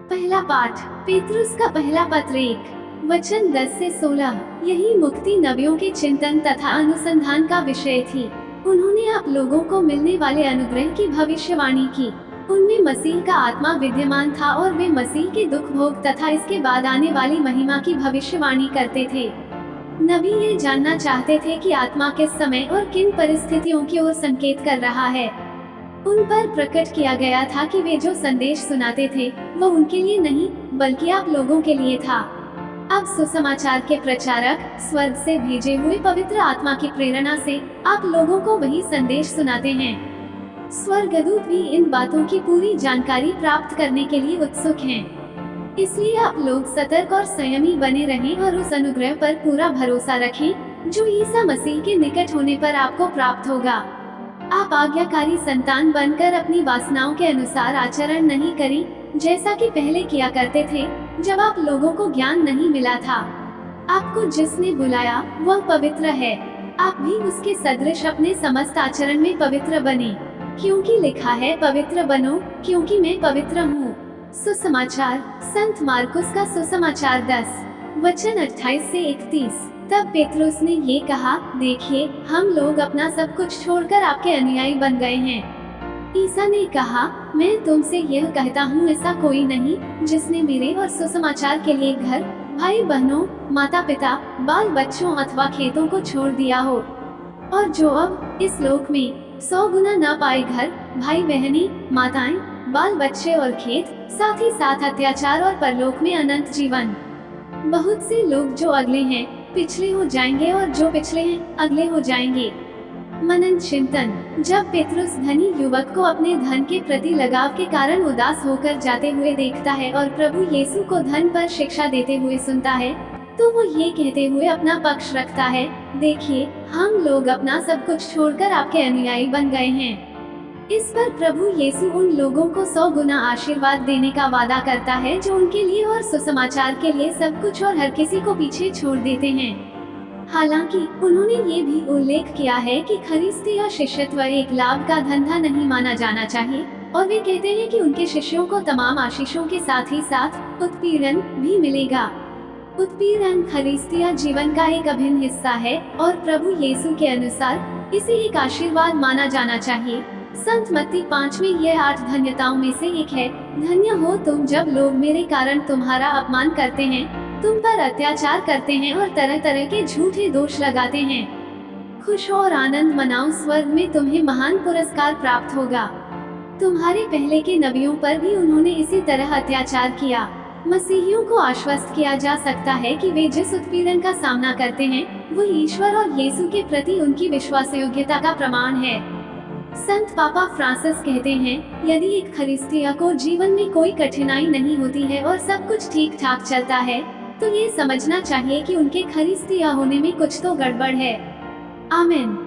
पहला पाठ पेतरुस का पहला पत्र 1 वचन 10 से 16। यही मुक्ति नबियों के चिंतन तथा अनुसंधान का विषय थी। उन्होंने आप लोगों को मिलने वाले अनुग्रह की भविष्यवाणी की। उनमें मसीह का आत्मा विद्यमान था और वे मसीह के दुख भोग तथा इसके बाद आने वाली महिमा की भविष्यवाणी करते थे। नबी ये जानना चाहते थे कि आत्मा किस समय और किन परिस्थितियों की ओर संकेत कर रहा है। उन पर प्रकट किया गया था कि वे जो संदेश सुनाते थे वो उनके लिए नहीं बल्कि आप लोगों के लिए था। अब सुसमाचार के प्रचारक स्वर्ग से भेजे हुए पवित्र आत्मा की प्रेरणा से आप लोगों को वही संदेश सुनाते हैं। स्वर्गदूत भी इन बातों की पूरी जानकारी प्राप्त करने के लिए उत्सुक हैं। इसलिए आप लोग सतर्क और संयमी बने रहें और उस अनुग्रह पर पूरा भरोसा रखें जो ईसा मसीह के निकट होने पर आपको प्राप्त होगा। आप आज्ञाकारी संतान बनकर अपनी वासनाओं के अनुसार आचरण नहीं करें जैसा कि पहले किया करते थे जब आप लोगों को ज्ञान नहीं मिला था। आपको जिसने बुलाया वह पवित्र है। आप भी उसके सदृश अपने समस्त आचरण में पवित्र बने, क्योंकि लिखा है पवित्र बनो क्योंकि मैं पवित्र हूँ। सुसमाचार संत मार्कुस का सुसमाचार 10 वचन 28 से 31। तब पेतरुस ने ये कहा, देखिए हम लोग अपना सब कुछ छोड़कर आपके अनुयायी बन गए हैं। ईसा ने कहा, मैं तुमसे यह कहता हूँ ऐसा कोई नहीं जिसने मेरे और सुसमाचार के लिए घर, भाई बहनों, माता पिता, बाल बच्चों अथवा खेतों को छोड़ दिया हो, और जो अब इस लोक में 100 गुना न पाए घर, भाई बहनी, माताएं, बाल बच्चे और खेत, साथ ही साथ अत्याचार और परलोक में अनंत जीवन। बहुत से लोग जो अगले हैं पिछले हो जाएंगे और जो पिछले हैं अगले हो जाएंगे। मनन चिंतन। जब पेतरुस धनी युवक को अपने धन के प्रति लगाव के कारण उदास होकर जाते हुए देखता है और प्रभु यीशु को धन पर शिक्षा देते हुए सुनता है, तो वो ये कहते हुए अपना पक्ष रखता है, देखिए हम लोग अपना सब कुछ छोड़कर आपके अनुयायी बन गए हैं। इस पर प्रभु यीशु उन लोगों को 100 गुना आशीर्वाद देने का वादा करता है जो उनके लिए और सुसमाचार के लिए सब कुछ और हर किसी को पीछे छोड़ देते हैं। हालांकि उन्होंने ये भी उल्लेख किया है कि खरीस्ती या शिष्यत्व एक लाभ का धंधा नहीं माना जाना चाहिए, और वे कहते हैं कि उनके शिष्यों को तमाम आशीषों के साथ ही साथ उत्पीड़न भी मिलेगा। उत्पीड़न खरीस्तिया जीवन का एक अभिन्न हिस्सा है और प्रभु यीशु के अनुसार इसे एक आशीर्वाद माना जाना चाहिए। संत मत्ती 5 में यह 8 धन्यताओं में से एक है। धन्य हो तुम जब लोग मेरे कारण तुम्हारा अपमान करते हैं, तुम पर अत्याचार करते हैं और तरह तरह के झूठे दोष लगाते हैं। खुश हो और आनंद मनाओ, स्वर्ग में तुम्हें महान पुरस्कार प्राप्त होगा। तुम्हारे पहले के नबियों पर भी उन्होंने इसी तरह अत्याचार किया। मसीहियों को आश्वस्त किया जा सकता है कि वे जिस उत्पीड़न का सामना करते हैं वो ईश्वर और यीशु के प्रति उनकी विश्वासयोग्यता का प्रमाण है। संत पापा फ्रांसिस कहते हैं, यदि एक खरीस्तिया को जीवन में कोई कठिनाई नहीं होती है और सब कुछ ठीक ठाक चलता है, तो ये समझना चाहिए कि उनके खरीस्तिया होने में कुछ तो गड़बड़ है। आमीन।